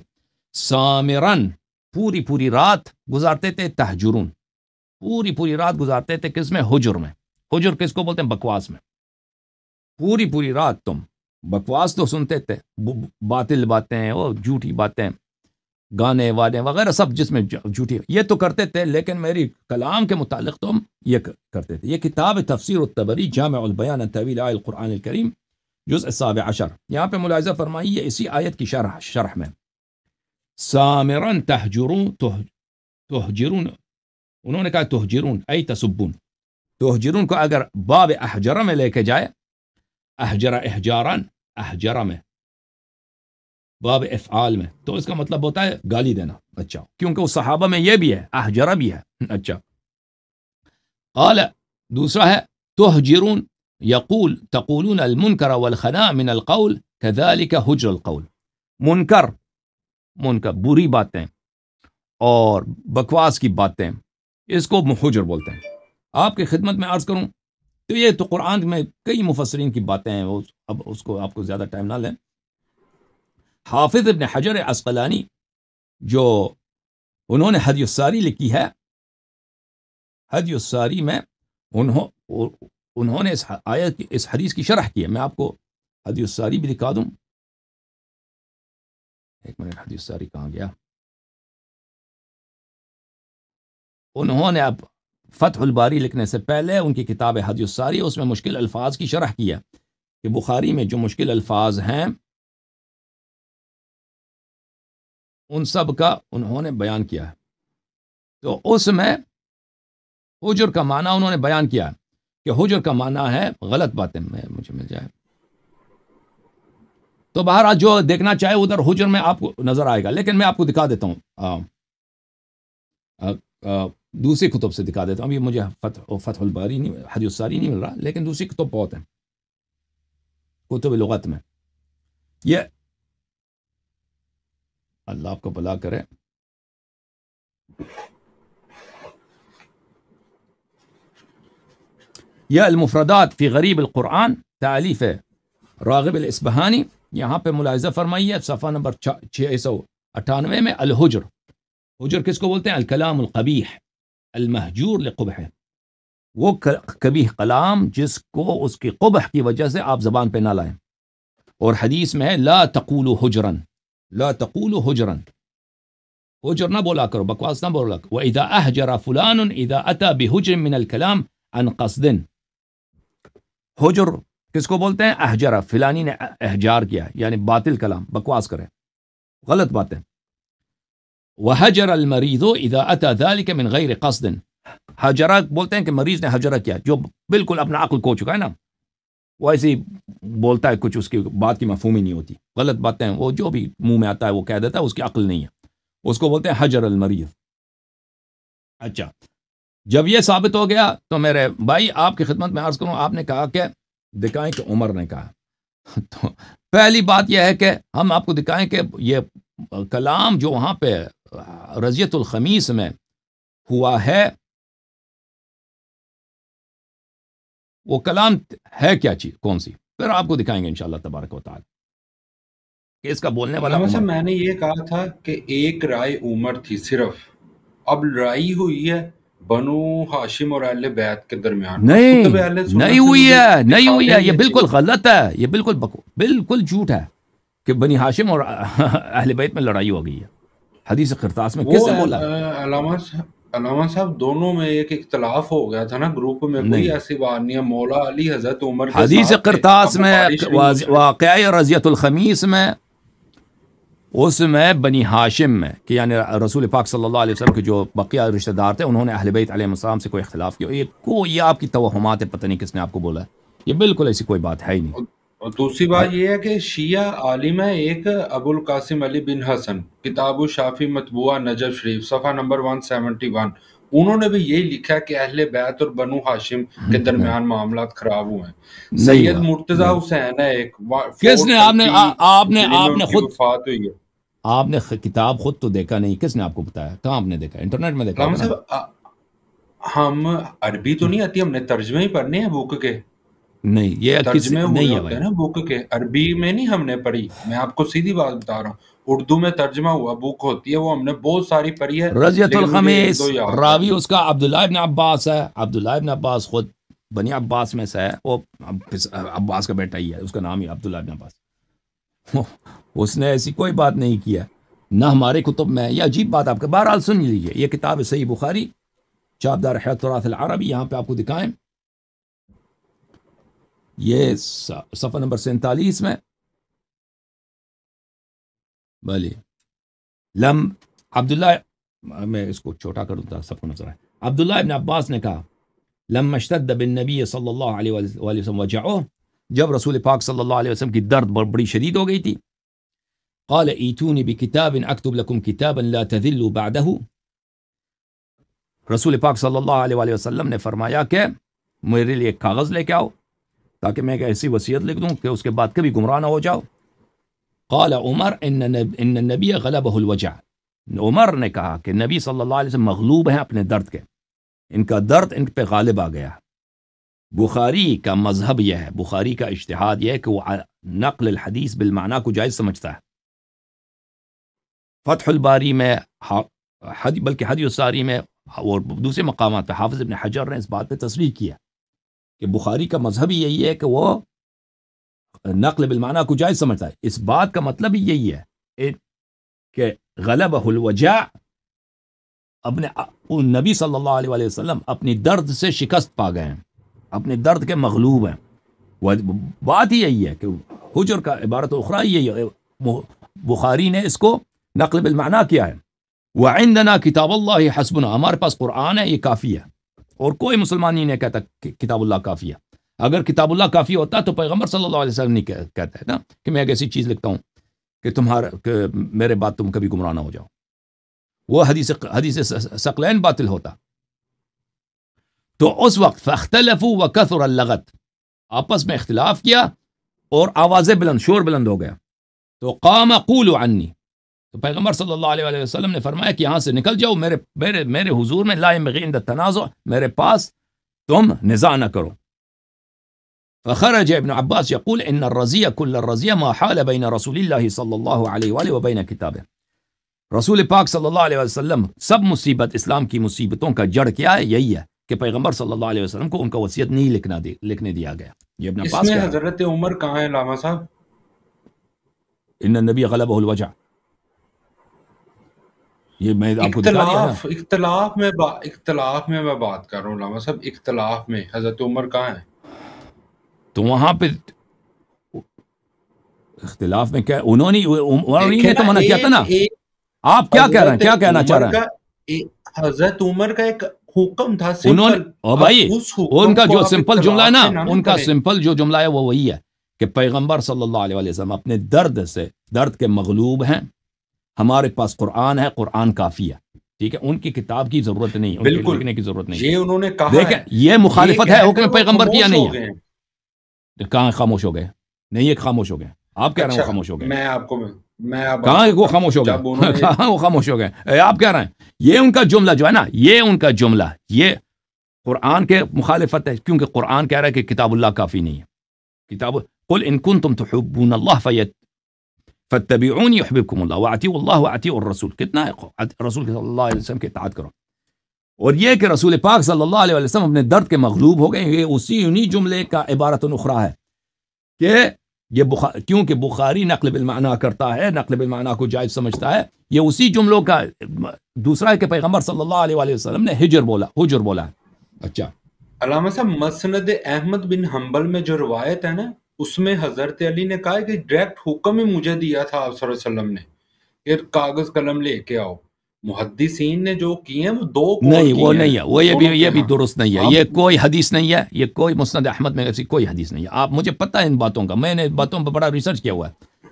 سامرن پوری پوری رات گزارتے تھے، تہجرون پوری پوری رات گزارتے تھے کس میں؟ حجر میں. حجر کس کو بولتے ہیں؟ بکواس میں. پوری پوری رات تم بکواس تو سنتے تھے، باطل باتیں، وہ جھوٹی باتیں، گانے وانے وغیرہ سب جس میں جھوٹی، یہ تو کرتے تھے، لیکن میری کلام کے متعلق تم یہ کرتے تھے. یہ کتاب تفسیر الطبری جامع البیان عن تأویل آیات القرآن الکریم جزء 17، یہاں پہ ملاحظہ فرمائی یہ اسی آیت کی شرح میں. سامرن تہجرون، تہجرون، انہوں نے کہا تہجرون ای تسبون. تہجرون کو اگر باب احجرہ میں لے کے جائے، احجر احجارن، احجرہ میں باب افعال میں، تو اس کا مطلب ہوتا ہے گالی دینا. اچھا، کیونکہ اس صحابہ میں یہ بھی ہے، احجرہ بھی ہے. اچھا، قال دوسرا ہے تہجرون یقول تقولون المنکر والخناء من القول كذلك حجر القول. منکر بری باتیں اور بکواس کی باتیں، اس کو حجر بولتے ہیں. آپ کی خدمت میں عرض کروں تو یہ تو قرآن میں کئی مفسرین کی باتیں ہیں، اب اس کو آپ کو زیادہ ٹائم نہ لیں. حافظ ابن حجر عسقلانی جو انہوں نے ہدی الساری لکھی ہے، ہدی الساری میں انہوں نے اس آیت اس حدیث کی شرح کی ہے. میں آپ کو ہدی الساری بھی دکھا دوں. ایک منٹ، ہدی الساری کہاں گیا؟ انہوں نے اب فتح الباری لکھنے سے پہلے ان کی کتاب ہدی الساری، اس میں مشکل الفاظ کی شرح کی ہے کہ بخاری میں جو مشکل الفاظ ہیں ان سب کا انہوں نے بیان کیا ہے. تو اس میں حجر کا معنی انہوں نے بیان کیا ہے کہ حجر کا معنی ہے غلط باتیں. مجھے مل جائے تو بہرحال جو دیکھنا چاہے ادھر حجر میں آپ کو نظر آئے گا، لیکن میں آپ کو دکھا دیتا ہوں، دوسری کتب سے دکھا دیتا ہوں. ابھی مجھے فتح الباری نہیں، حدیث الساری نہیں مل رہا، لیکن دوسری کتب بہت ہیں کتب لغت میں. یہ اللہ آپ کو بھلا کرے. یہ المفردات فی غریب القرآن تالیف راغب الاصبہانی، یہاں پہ ملاحظہ فرمائیے صفحہ نمبر 698 میں. الحجر، حجر کس کو بولتے ہیں؟ الکلام القبیح المہجور لقبح، وہ قبیح کلام جس کو اس کی قبح کی وجہ سے آپ زبان پہ نہ لائیں. اور حدیث میں ہے لا تقولوا حجرا، لا تقولوا حجرا، حجر نہ بولا کرو، بکواس نہ بولا کرو. وَإِذَا أَحْجَرَ فُلَانٌ إِذَا أَتَى بِحُجْرٍ مِّنَ الْكَلَامِ عَنْ قَصْدٍ. حجر کس کو بولتے ہیں؟ احجرہ، فلانی نے احجار کیا یعنی باطل کلام، بکواس کرے، غلط باتیں. وَحَجَرَ الْمَرِيضُ إِذَا أَتَى ذَلِكَ مِنْ غَيْرِ قَصْدٍ. حجرہ بولتے ہیں کہ مریض نے حجرہ کیا، جو بالکل اپنا عقل کھو چکا ہے نا، وہ ایسے بولتا ہے کچھ اس کی بات کی مفہوم ہی نہیں ہوتی، غلط باتیں وہ جو بھی منہ میں آتا ہے وہ کہہ دیتا ہے، اس کی عقل نہیں ہے، اس کو بولتے ہیں حجر المریض. اچھا، جب یہ ثابت ہو گیا تو میرے بھائی آپ کی خدمت میں عرض کروں، آپ نے کہا کہ دکھائیں کہ عمر نے کہا. تو پہلی بات یہ ہے کہ ہم آپ کو دکھائیں کہ یہ کلام جو وہاں پہ رضیت الخمیس میں ہوا ہے، وہ کلام ہے کیا چیز، کون سی، پھر آپ کو دکھائیں گے انشاءاللہ تبارک و تعالی کہ اس کا بولنے والا علامہ صاحب عمر. میں نے یہ کہا تھا کہ ایک رائے عمر تھی صرف، اب لڑائی ہوئی ہے بنو ہاشم اور اہل بیت کے درمیان. نہیں کتب اہل سنت نہیں سے ہوئی مجھے ہے، نہیں دکھا ہوئی دیں ہے، یہ بالکل چیز. غلط ہے، یہ بالکل جھوٹ ہے کہ بنی ہاشم اور اہل بیت میں لڑائی ہو گئی ہے. حدیث قرطاس میں وہ کس نے بولا؟ علامہ صاحب دونوں میں ایک اختلاف ہو گیا تھا نا گروپ میں، کوئی نہیں، ایسی بات نہیں ہے. مولا علی حضرت عمر کے حدیث ساتھ تھے، قرطاس اب میں بخاری شریف مسلم. واقعہ رضیت الخمیس میں، اس میں بنی ہاشم میں کہ یعنی رسول پاک صلی اللہ علیہ وسلم کے جو بقیہ رشتہ دار تھے، انہوں نے اہل بیت علیہ السلام سے کوئی اختلاف کیا. یہ آپ کی توہمات ہے، پتہ نہیں کس نے آپ کو بولا ہے، یہ بالکل ایسی کوئی بات ہے ہی نہیں. اور دوسری بات یہ ہے کہ شیعہ عالم ہے ایک ابو القاسم علی بن حسن، کتاب الشافی مطبوعہ نجف شریف صفحہ نمبر 171، انہوں نے بھی یہی لکھا ہے کہ اہل بیت اور بنو ہاشم کے درمیان معاملات خراب ہوئے ہیں. نہیں سید ہوا، مرتضی نہیں. حسین ہے ایک کس نے 430 آپ نے ہجری میں آپ ان نے کی خود وفات ہوئی ہے. آپ نے کتاب خود تو دیکھا نہیں، کس نے آپ کو بتایا؟ کہاں آپ نے دیکھا؟ انٹرنیٹ میں دیکھا علامہ ہوگا نا. صاحب ہم عربی تو نہیں آتی، ہم نے ترجمے ہی پڑھنے ہیں بک کے، نہیں یہ کسی ترجمے ہوئے نہیں ہے ہوتے بھائی. ہیں نا بک کے، عربی میں نہیں ہم نے پڑھی. میں آپ کو سیدھی بات بتا رہا ہوں، اردو میں ترجمہ ہوا بک ہوتی ہے، وہ ہم نے بہت ساری پڑھی ہے، رضیت لیکن مجھے ایک الخمیس دو یاد ہے راوی ابھی. اس کا عبداللہ ابن عباس ہے. عبداللہ ابن عباس خود بنی عباس میں سے ہے، وہ عباس کا بیٹا ہی ہے، اس کا نام ہی عبداللہ ابن عباس. اس نے ایسی کوئی بات نہیں کیا نہ ہمارے کتب میں. یہ عجیب بات آپ کا. بہرحال سن لیجیے، یہ کتاب ہے صحیح بخاری، چاپدار حیات تراث العربی، یہاں پہ آپ کو دکھائیں، یہ صفحہ نمبر 47 میں. بھلی لم عبداللہ، میں اس کو چھوٹا کروں تھا سب کو نظر آئے. عبداللہ ابن عباس نے کہا لما اشتد بالنبی صلی اللہ علیہ وآلہ وسلم وجعه، جب رسول پاک صلی اللہ علیہ وسلم کی درد بڑی شدید ہو گئی تھی، قال ایتونی بکتاب اکتب لکم کتابا لا تذلوا بعده، رسول پاک صلی اللہ علیہ وآلہ وسلم نے فرمایا کہ میرے لیے ایک کاغذ لے کے آؤ تاکہ میں ایک ایسی وصیت لکھ دوں کہ اس کے بعد کبھی گمراہ نہ ہو جاؤ. قال عمر ان النبی غلبہ الوجع، عمر نے کہا کہ نبی صلی اللہ علیہ وسلم مغلوب ہیں اپنے درد کے، ان کا درد ان پہ غالب آ گیا. بخاری کا مذہب یہ ہے، بخاری کا اجتہاد یہ ہے کہ وہ نقل الحدیث بالمعنی کو جائز سمجھتا ہے. فتح الباری میں بلکہ حدیث الساری میں اور دوسرے مقامات پہ حافظ ابن حجر نے اس بات پہ تصریح کیا کہ بخاری کا مذہب ہی یہی ہے کہ وہ نقل بالمعنی کو جائز سمجھتا ہے. اس بات کا مطلب ہی یہی ہے کہ غلبہ الوجع، اپنے نبی صلی اللہ علیہ وآلہ وسلم اپنی درد سے شکست پا گئے ہیں، اپنے درد کے مغلوب ہیں. بات ہی یہی ہے کہ حجر کا عبارت اخری یہی ہے. بخاری نے اس کو نقل بالمعنی کیا ہے. وعندنا کتاب اللہ حسبنا، ہمارے پاس قرآن ہے، یہ کافی ہے. اور کوئی مسلمان نہیں کہتا کہ کتاب اللہ کافی ہے. اگر کتاب اللہ کافی ہوتا تو پیغمبر صلی اللہ علیہ وسلم نہیں کہتا ہے نا کہ میں ایک ایسی چیز لکھتا ہوں کہ میرے بعد تم کبھی گمراہ نہ ہو جاؤ. وہ حدیث ثقلین باطل ہوتا. تو اس وقت فاختلفوا وکثر اللغط، آپس میں اختلاف کیا اور آوازیں بلند، شور بلند ہو گیا. تو قام قولوا عنی، تو پیغمبر صلی اللہ علیہ وآلہ وسلم نے فرمایا کہ یہاں سے نکل جاؤ، میرے حضور میں، لا ينبغي عند التنازع، میرے پاس تم نزاع نہ کرو. فخرج ابن عباس يقول ان الرزية كل الرزية ما حال بين رسول الله صلی اللہ علیہ وآلہ وبین کتابه. رسول پاک صلی اللہ علیہ وسلم، سب مصیبت، اسلام کی مصیبتوں کا جڑ کیا ہے؟ یہی ہے کہ پیغمبر صلی اللہ علیہ وسلم کو ان کا وصیت نہیں لکھنے دیا گیا. یہ ابن اس عباس میں کہہ رہا ہے. حضرت عمر کہاں ہے علامہ صاحب؟ ان النبی غلبہ الوجع، یہ میں آپ کو دکھا دیا نا. اختلاف میں میں بات کر رہا ہوں علامہ صاحب، اختلاف میں حضرت عمر کہاں ہے؟ تو وہاں پہ اختلاف میں کیا انہوں نے تو منع کیا تھا نا. آپ کیا کہہ رہے ہیں، کیا کہنا چاہ رہے ہیں؟ حضرت عمر کا ایک حکم تھا انہوں نے سمپل، بھائی ان کا جو سمپل جملہ ہے نا، ان کا کریں. سمپل جو جملہ ہے وہ وہی ہے کہ پیغمبر صلی اللہ علیہ وسلم اپنے درد کے مغلوب ہیں، ہمارے پاس قرآن ہے، قرآن کافی ہے. ٹھیک ہے، ان کی کتاب کی ضرورت نہیں، ان کے لکھنے کی ضرورت نہیں. یہ انہوں نے کہا دیکھیں ہے، یہ مخالفت ہے حکم پیغمبر کی یا نہیں ہے؟ ہے؟ کہاں خاموش ہو گئے؟ نہیں، یہ خاموش ہو گئے. آپ کہہ رہے ہیں وہ خاموش ہو گئے. کہاں وہ خاموش ہو گئے؟ کہاں وہ خاموش ہو گئے؟ آپ کہہ رہے ہیں یہ ان کا جملہ جو ہے نا، یہ ان کا جملہ یہ قرآن کے مخالفت ہے، کیونکہ قرآن کہہ رہا ہے کہ کتاب اللہ کافی نہیں ہے. کتاب قل ان کنتم تحبون اللہ فاتبعونی یحببکم اللہ واطیعوا اللہ واطیعوا الرسول. کتنا ہے رسول صلی اللہ علیہ وسلم کی اطاعت کرو. اور یہ کہ رسول پاک صلی اللہ علیہ وسلم اپنے درد کے مغلوب ہو گئے، یہ انہی جملے کا عبارت اخری ہے کہ یہ کیونکہ بخاری نقل بالمعنی کرتا ہے، نقل بالمعنی کو جائز سمجھتا ہے. یہ اسی جملوں کا دوسرا ہے کہ پیغمبر صلی اللہ علیہ وآلہ وسلم نے حجر بولا ہے. اچھا علامہ صاحب، مسند احمد بن حنبل میں جو روایت ہے نا، اس میں حضرت علی نے کہا کہ ڈائریکٹ حکم ہی مجھے دیا تھا آپ صلی اللہ علیہ وسلم نے کہ کاغذ قلم لے کے آؤ. محدثین نے جو کیے ہیں وہ دو نہیں، وہ نہیں ہے، وہ یہ بھی درست نہیں ہے. یہ کوئی حدیث نہیں ہے، یہ کوئی مسند احمد میں ایسی کوئی حدیث نہیں ہے. آپ مجھے پتہ ہے ان باتوں کا، میں نے ان باتوں پہ بڑا ریسرچ کیا ہوا ہے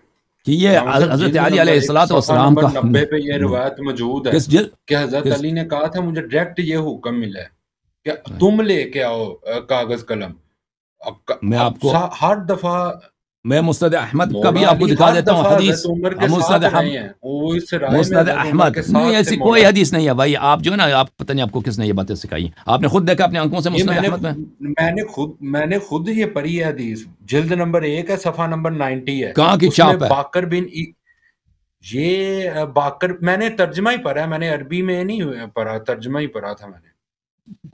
کہ یہ حضرت علی علیہ السلام کا 90 پہ یہ روایت موجود ہے کہ حضرت علی نے کہا تھا مجھے ڈائریکٹ یہ حکم ملا ہے کہ تم لے کے آؤ کاغذ قلم. میں آپ کو ہر دفعہ میں مسند احمد کا بھی مولا آپ کو علی دکھا ہر دیتا ہوں دفعہ حدیث. حضرت عمر کے مسند ساتھ احمد رہے ہیں، وہ اس رائے میں مسند حضرت عمر احمد کے نہیں، ساتھ ایسی تھے کوئی مولا. حدیث نہیں ہے بھائی. آپ جو ہے نا، آپ پتہ نہیں آپ کو کس نے یہ باتیں سکھائی. آپ نے خود دیکھا اپنی آنکھوں سے یہ مسند احمد میں. میں نے خود یہ پڑھی ہے حدیث، جلد نمبر 1 ہے، صفحہ نمبر 90 ہے. کہاں کی اس میں چھاپ ہے؟ باقر بن یہ باقر، میں نے ترجمہ ہی پڑھا ہے، میں نے عربی میں نہیں پڑھا، ترجمہ ہی پڑھا تھا میں نے.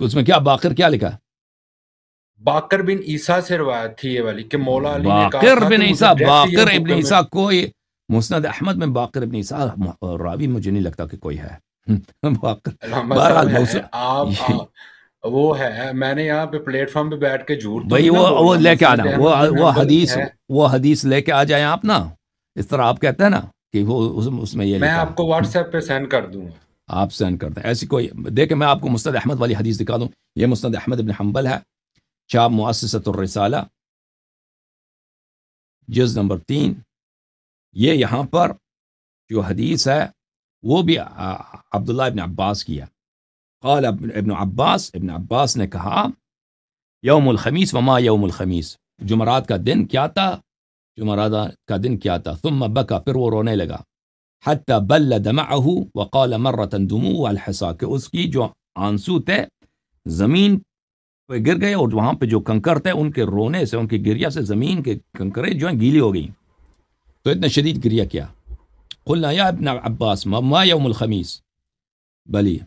اس میں کیا باقر کیا لکھا؟ باقر بن عیسیٰ سے روایت تھی یہ والی کہ مولا علی نے کہا باقر تھا بن کہ مجھے عیسیٰ، ڈائریکٹ یہ باقر ابن حکم ہے. عیسیٰ کوئی مسند احمد میں باقر ابن عیسیٰ راوی مجھے نہیں لگتا کہ کوئی ہے. باقر علامہ صاحب بہرحال ہے آپ وہ ہے، میں نے یہاں پہ پلیٹ فارم پہ بیٹھ کے جھوٹ تو بھائی نہیں نا وہ بولنا. لے کے آنا، مسند احمد بن وہ حنبل حدیث ہے. وہ حدیث لے کے آ جائیں آپ نا. اس طرح آپ کہتے ہیں نا کہ وہ اس میں یہ میں لکھا آپ کو واٹس ایپ پہ سینڈ کر دوں گا. آپ سینڈ کر دیں. ایسی کوئی دیکھیں، میں آپ کو مسند احمد والی حدیث دکھا دوں. یہ مسند احمد ابن حنبل ہے، چاپ مؤسسۃ الرسالہ، جز نمبر 3. یہ یہاں پر جو حدیث ہے وہ بھی عبداللہ ابن عباس کی ہے. قال ابن عباس نے کہا یوم الخمیس وما یوم الخمیس، جمعرات کا دن کیا تھا، جمعرات کا دن کیا تھا. ثم بکا، پھر وہ رونے لگا. حتی بل دمعه وقال مرة دموع الحصا، کہ اس کی جو آنسو تھے زمین پہ گر گئے، اور وہاں پہ جو کنکر تھے ان کے رونے سے، ان کی گریا سے زمین کے کنکریں جو ہیں گیلی ہو گئی. تو اتنا شدید گریا کیا. قلنا یا ابن عباس ما یوم الخمیس، بلی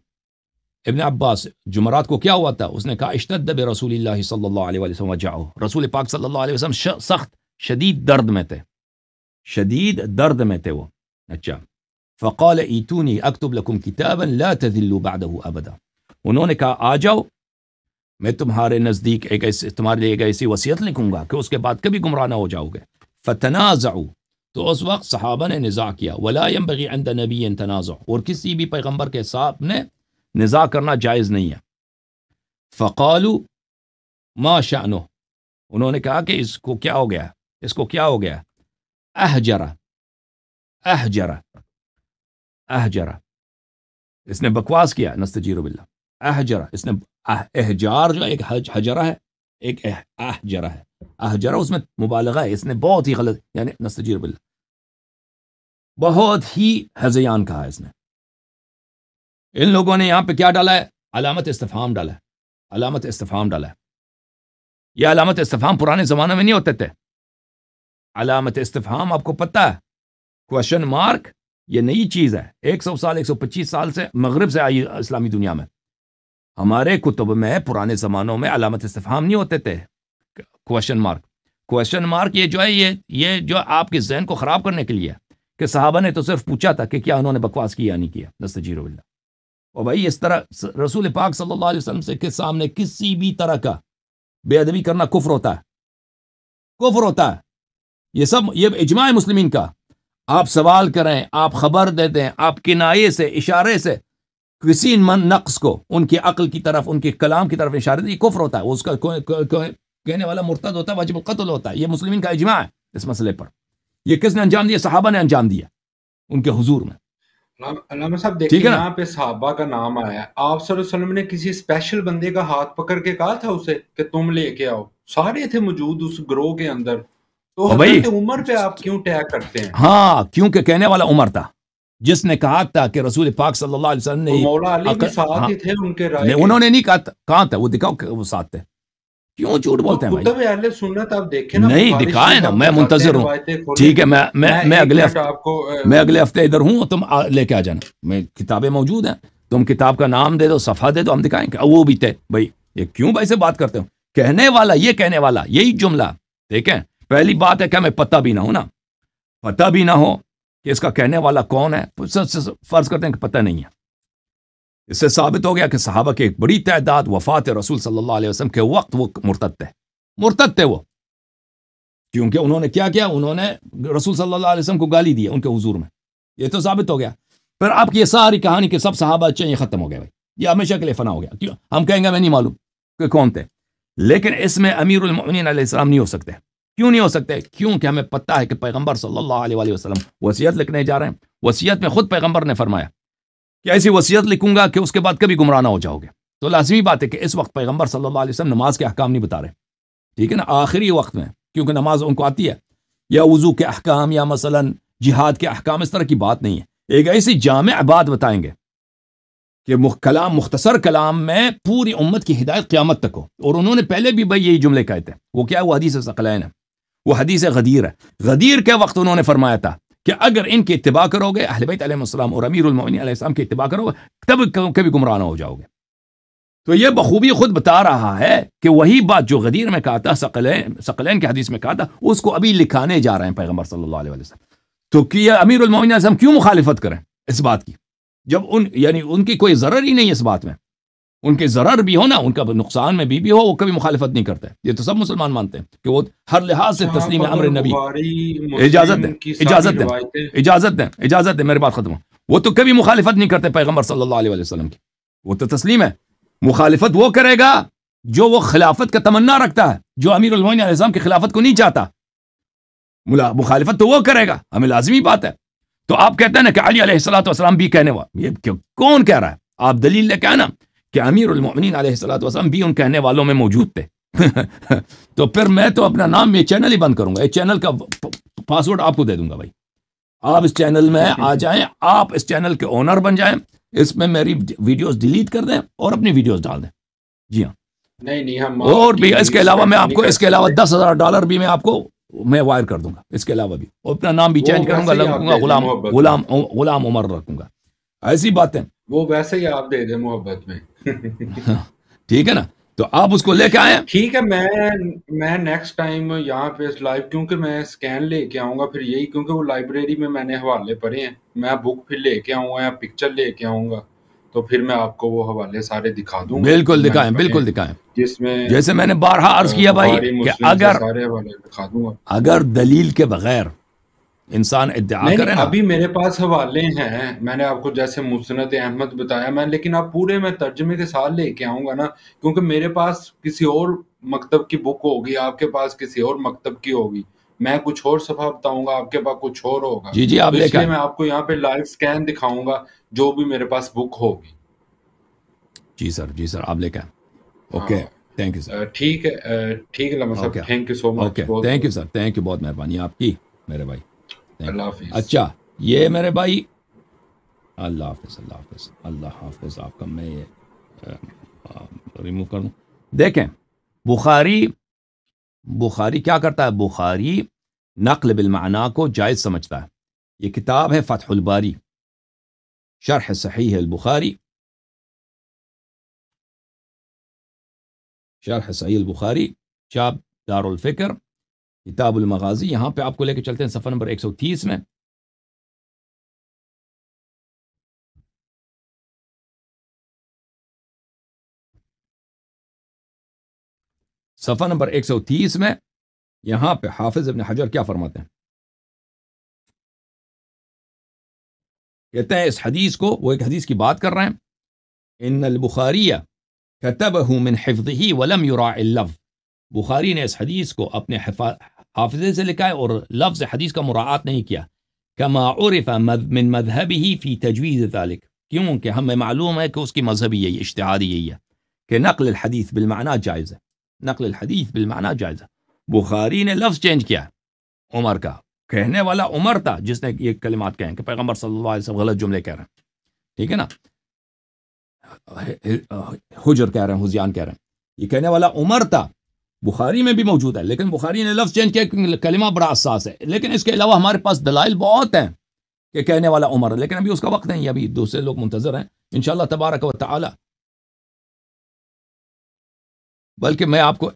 ابن عباس جمعرات کو کیا ہوا تھا؟ اس نے کہا اشتد برسول اللہ صلی اللہ علیہ وسلم وجعه، رسول پاک صلی اللہ علیہ وسلم سخت شدید درد میں تھے، شدید درد میں تھے وہ. اچھا. فقال ایتونی اکتب لکم کتابا لا تذلوا بعده ابدا، انہوں نے کہا آ جاؤ، میں تمہارے نزدیک تمہارے لیے ایک ایسی وصیت لکھوں گا کہ اس کے بعد کبھی گمراہ نہ ہو جاؤ گے. فتنازعوا، تو اس وقت صحابہ نے نزاع کیا. ولا ينبغي عند نبی تنازع، اور کسی بھی پیغمبر کے ساتھ نے نزاع کرنا جائز نہیں ہے. فقالوا ما شأنه، انہوں نے کہا کہ اس کو کیا ہو گیا، اس کو کیا ہو گیا. احجر، اس نے بکواس کیا. نستجیر باللہ. احجر، اس نے احجار جو ایک حجرہ ہے، ایک احجرہ ہے. احجرہ اس میں مبالغہ ہے، اس نے بہت ہی غلط، یعنی نستجیر باللہ، بہت ہی ہذیان کہا اس نے. ان لوگوں نے یہاں پہ کیا ڈالا ہے؟ علامت استفہام ڈالا ہے. علامت استفہام ڈالا ہے. یہ علامت استفہام پرانے زمانے میں نہیں ہوتے تھے. علامت استفہام آپ کو پتہ ہے، کوشچن مارک، یہ نئی چیز ہے. 100 سال 125 سال سے مغرب سے آئی اسلامی دنیا میں. ہمارے کتب میں پرانے زمانوں میں علامت استفہام نہیں ہوتے تھے. کوشچن مارک یہ جو ہے، یہ جو آپ کے ذہن کو خراب کرنے کے لیے ہے کہ صحابہ نے تو صرف پوچھا تھا کہ کیا انہوں نے بکواس کیا یا نہیں کیا. نستجیر باللہ. اور بھائی اس طرح رسول پاک صلی اللہ علیہ وسلم سے کے سامنے کسی بھی طرح کا بے ادبی کرنا کفر ہوتا ہے، کفر ہوتا ہے. یہ اجماع مسلمین کا. آپ سوال کریں، آپ خبر دے دیں، آپ کنایے سے، اشارے سے کسی نقص کو ان کی عقل کی طرف، ان کے کلام کی طرف اشارے دیں، یہ کفر ہوتا ہے. اس کا کہنے والا مرتد ہوتا ہے، واجب القتل ہوتا ہے. یہ مسلمین کا اجماع ہے اس مسئلے پر. یہ کس نے انجام دیا؟ صحابہ نے انجام دیا ان کے حضور میں. علامہ صاحب دیکھیں، یہاں پہ صحابہ کا نام آیا ہے. آپ صلی اللہ علیہ وسلم نے کسی اسپیشل بندے کا ہاتھ پکڑ کے کہا تھا اسے کہ تم لے کے آؤ؟ سارے تھے موجود اس گروہ کے اندر. تو حضرت عمر پہ آپ کیوں ٹیگ کرتے ہیں؟ ہاں، کیونکہ کہنے والا عمر تھا جس نے کہا تھا کہ رسول پاک صلی اللہ علیہ وسلم نے، مولا علی بھی ساتھ ہی تھے ان کے رائے. انہوں نے نہیں کہا. کہاں تھا وہ؟ دکھاؤ کہ وہ ساتھ تھے. کیوں جھوٹ بولتے ہیں بھائی؟ کتب اہل سنت آپ دیکھیں نا. نہیں دکھائے نا، میں منتظر ہوں. ٹھیک ہے، میں اگلے ہفتے ادھر ہوں، تم لے کے آ جانا. میں کتابیں موجود ہیں، تم کتاب کا نام دے دو، صفحہ دے دو، ہم دکھائیں گے. وہ بھی تھے بھائی. یہ کیوں بھائی سے بات کرتے ہو؟ کہنے والا، یہ کہنے والا، یہی جملہ. دیکھیں، پہلی بات ہے کہ ہمیں پتہ بھی نہ ہو نا، پتہ بھی نہ ہو کہ اس کا کہنے والا کون ہے. فرض کرتے ہیں کہ پتہ نہیں ہے. اس سے ثابت ہو گیا کہ صحابہ کی ایک بڑی تعداد وفات رسول صلی اللہ علیہ وسلم کے وقت وہ مرتد تھے وہ. کیونکہ انہوں نے کیا کیا؟ انہوں نے رسول صلی اللہ علیہ وسلم کو گالی دی ان کے حضور میں. یہ تو ثابت ہو گیا. پھر آپ کی یہ ساری کہانی کہ سب صحابہ اچھے، یہ ختم ہو گیا بھائی. یہ ہمیشہ کے لیے فنا ہو گیا. کیوں؟ ہم کہیں گے میں نہیں معلوم کہ کون تھے، لیکن اس میں امیر المؤمنین علیہ السلام نہیں ہو سکتے. کیوں نہیں ہو سکتے؟ کیونکہ ہمیں پتہ ہے کہ پیغمبر صلی اللہ علیہ وسلم وصیت لکھنے جا رہے ہیں. وصیت میں خود پیغمبر نے فرمایا کہ ایسی وصیت لکھوں گا کہ اس کے بعد کبھی گمراہ نہ ہو جاؤ گے. تو لازمی بات ہے کہ اس وقت پیغمبر صلی اللہ علیہ وسلم نماز کے احکام نہیں بتا رہے. ٹھیک ہے نا، آخری وقت میں، کیونکہ نماز ان کو آتی ہے. یا وضو کے احکام یا مثلاً جہاد کے احکام، اس طرح کی بات نہیں ہے. ایک ایسی جامع بات بتائیں گے کہ کلام، مختصر کلام میں پوری امت کی ہدایت قیامت تک ہو. اور انہوں نے پہلے بھی بھائی یہی جملے کہے تھے. وہ کیا ہے؟ وہ حدیث ثقلین ہے، وہ حدیث غدیر ہے. غدیر کے وقت انہوں نے فرمایا تھا کہ اگر ان کی اتباع کرو گے، اہل بیت علیہ السلام اور امیر المؤمنین علیہ السلام کی اتباع کرو گے، تب کبھی گمراہ نہ ہو جاؤ گے. تو یہ بخوبی خود بتا رہا ہے کہ وہی بات جو غدیر میں کہا تھا، ثقلین کی حدیث میں کہا تھا، اس کو ابھی لکھانے جا رہے ہیں پیغمبر صلی اللہ علیہ وسلم. تو کیا امیر المؤمنین علیہ السلام کیوں مخالفت کریں اس بات کی، جب یعنی ان کی کوئی ضرر ہی نہیں ہے اس بات میں. ان کے ضرر بھی ہو نا، ان کا نقصان میں بھی ہو، وہ کبھی مخالفت نہیں کرتے. یہ تو سب مسلمان مانتے ہیں کہ وہ ہر لحاظ سے اچھا، آپ تسلیم اگر امر نبی. بخاری اجازت دیں، مسلم کی ساری اجازت دیں، روایتیں اجازت دیں میری بات ختم ہو. وہ تو کبھی مخالفت نہیں کرتے پیغمبر صلی اللہ علیہ وسلم کی. وہ تو تسلیم ہے. مخالفت وہ کرے گا جو وہ خلافت کا تمنا رکھتا ہے، جو امیر المومنین علیہ السلام کی خلافت کو نہیں چاہتا. مخالفت تو وہ کرے گا، ہمیں لازمی بات ہے. تو آپ کہتے ہیں نا کہ علی علیہ الصلوۃ والسلام بھی کہنے والا، یہ کون کہہ رہا ہے؟ آپ دلیل لے کے آنا کہ امیر المؤمنین علیہ الصلوۃ والسلام بھی ان کہنے والوں میں موجود تھے. تو پھر میں تو اپنا نام، یہ چینل ہی بند کروں گا. یہ چینل کا پاسورڈ آپ کو دے دوں گا بھائی. آپ اس چینل میں آ جائیں، آپ اس چینل کے اونر بن جائیں، اس میں میری ویڈیوز ڈیلیٹ کر دیں اور اپنی ویڈیوز ڈال دیں. جی ہاں. نہیں ہم اور آپ کی بھی اس کے علاوہ میں رسپیکٹ آپ نہیں کو کر اس کے علاوہ سکتے. $10,000 بھی میں آپ کو میں وائر کر دوں گا. اس کے علاوہ بھی، اور اپنا نام بھی وہ چینج کروں گا، ویسے ہی رکھوں آپ گا دے دیں غلام محبت میں، غلام غلام عمر رکھوں گا. ایسی باتیں. وہ ویسے ہی آپ دے دیں محبت میں. ٹھیک ہے نا. تو آپ اس کو لے کے آئیں. ٹھیک ہے، میں نیکسٹ ٹائم یہاں پہ لائیو، کیونکہ میں اسکین لے کے آؤں گا پھر یہی، کیونکہ وہ لائبریری میں نے حوالے پڑھے ہیں. میں بک پھر لے کے آؤں گا یا پکچر لے کے آؤں گا، تو پھر میں آپ کو وہ حوالے سارے دکھا دوں گا جو بالکل میں نے دکھائیں، پڑھے ہیں، بالکل دکھائیں. جس میں جیسے میں نے بارہا عرض کیا بھائی بخاری کہ مسلم سے اگر سارے حوالے دکھا دوں گا. اگر دلیل کے بغیر انسان ادعا نہیں کرے نا. ابھی میرے پاس حوالے ہیں، میں نے آپ کو جیسے مسند احمد بتایا میں، لیکن آپ پورے میں ترجمے کے ساتھ لے کے آؤں گا نا، کیونکہ میرے پاس کسی اور مکتب کی بک ہوگی، آپ کے پاس کسی اور مکتب کی ہوگی، میں کچھ اور صفحہ بتاؤں گا، آپ کے پاس کچھ اور ہوگا. جی جی، آپ تو لے اس کے لیے آئیں. میں آپ کو یہاں پہ لائیو سکین دکھاؤں گا جو بھی میرے پاس بک ہوگی. جی سر، جی سر، آپ لے کے آئیں. اوکے. ہاں تھینک یو سر. ٹھیک ہے، ٹھیک ہے لمحہ اوکے. صاحب، thank you so much, okay, بہت تھینک بہت. You sir, thank you. بہت مہربانی آپ کی میرے بھائی. Thank Allah you. حافظ. اچھا، یہ میرے بھائی، اللہ حافظ، اللہ حافظ، اللہ حافظ. آپ کا میں یہ ریموو کر دوں. دیکھیں، بخاری کیا کرتا ہے؟ بخاری نقل بالمعنی کو جائز سمجھتا ہے. یہ کتاب ہے فتح الباری، شرح صحیح البخاری، شرح صحیح البخاری، چاپ دار الفکر، کتاب المغازی. یہاں پہ آپ کو لے کے چلتے ہیں صفحہ نمبر 130 میں. صفحہ نمبر 130 میں یہاں پہ حافظ ابن حجر کیا فرماتے ہیں؟ کہتے ہیں اس حدیث کو، وہ ایک حدیث کی بات کر رہے ہیں، ان البخاری كتبه من حفظه ولم يراع اللفظ. بخاری نے اس حدیث کو اپنے حافظے سے لکھا ہے اور لفظ حدیث کا مراعات نہیں کیا. كما عرف من مذهبه في تجويز ذلك. کیونکہ ہمیں معلوم ہے کہ اس کی مذہبی یہی، اجتہادی یہی ہے کہ نقل الحدیث بالمعنی جائز ہے. نقل الحدیث بالمعنی جائز ہے. بخاری نے لفظ چینج کیا عمر کا. کہنے والا عمر تھا جس نے یہ کلمات کہیں کہ پیغمبر صلی اللہ علیہ وسلم غلط جملے کہہ رہے ہیں. ٹھیک ہے نا. حجر کہہ رہے ہیں، حزیان کہہ رہے ہیں. یہ کہنے والا عمر تھا. بخاری میں بھی موجود ہے، لیکن بخاری نے لفظ چینج کیا، کلمہ بڑا حساس ہے. لیکن اس کے علاوہ ہمارے پاس دلائل بہت ہیں کہ کہنے والا عمر ہے، لیکن ابھی اس کا وقت نہیں ہے، ابھی دوسرے لوگ منتظر ہیں انشاءاللہ تبارک و تعالی. بلکہ میں آپ کو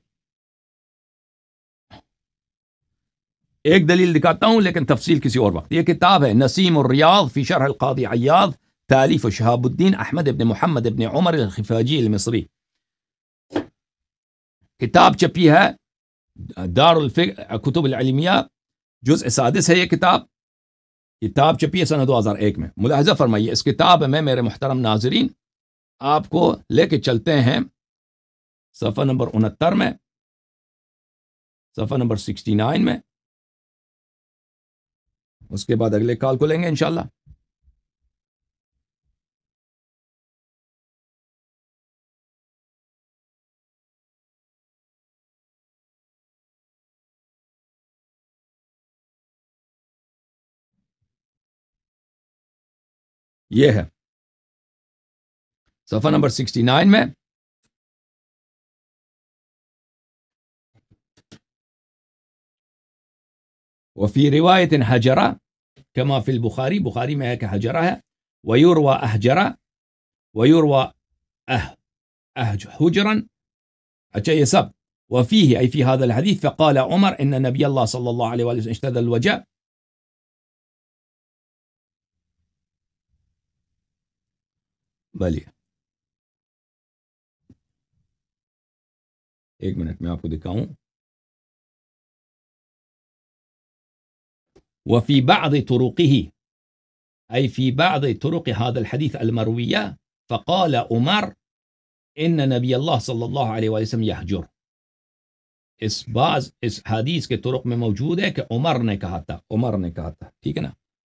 ایک دلیل دکھاتا ہوں، لیکن تفصیل کسی اور وقت. یہ کتاب ہے نسیم الریاض فی شرح القاضی عیاض، تالیف شہاب الدین احمد ابن محمد ابن عمر الخفاجی المصری. کتاب چپی ہے دار الکتب العلمیہ، جزء 6 ہے یہ کتاب چپی ہے سنہ 2001 میں. ملاحظہ فرمائیے، اس کتاب میں میرے محترم ناظرین آپ کو لے کے چلتے ہیں صفحہ نمبر 69 میں، صفحہ نمبر 69 میں. اس کے بعد اگلے کال کو لیں گے انشاءاللہ. یہ ہے صفحہ نمبر 69 میں. وفي رواية حجرة كما في البخاري، بخاري میں ہے کہ حجرہ ہے. ويروى أحجرة ويروى حجرا. اچھا یہ سب. وفيه أي في هذا الحديث فقال عمر إن نبي الله صلى الله عليه وسلم اشتد الوجع. بلی ایک منٹ میں آپ کو دکھاؤں. وفي بعض طرقه أي في بعض طرق هذا الحديث المروية فقال عمر إن نبي الله صلى الله عليه وسلم يحجر. اس حدیث کے طرق میں موجود ہے کہ عمر نے کہا تھا، ٹھیک ہے نا،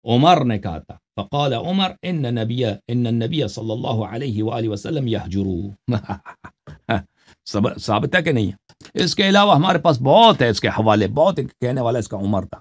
عمر نے کہا تھا. فقال عمر ان النبي صلی اللہ علیہ وآلہ وسلم يحجر. ثابت ہے کہ نہیں؟ اس کے علاوہ ہمارے پاس بہت ہے اس کے حوالے، بہت کہنے والا اس کا عمر تھا.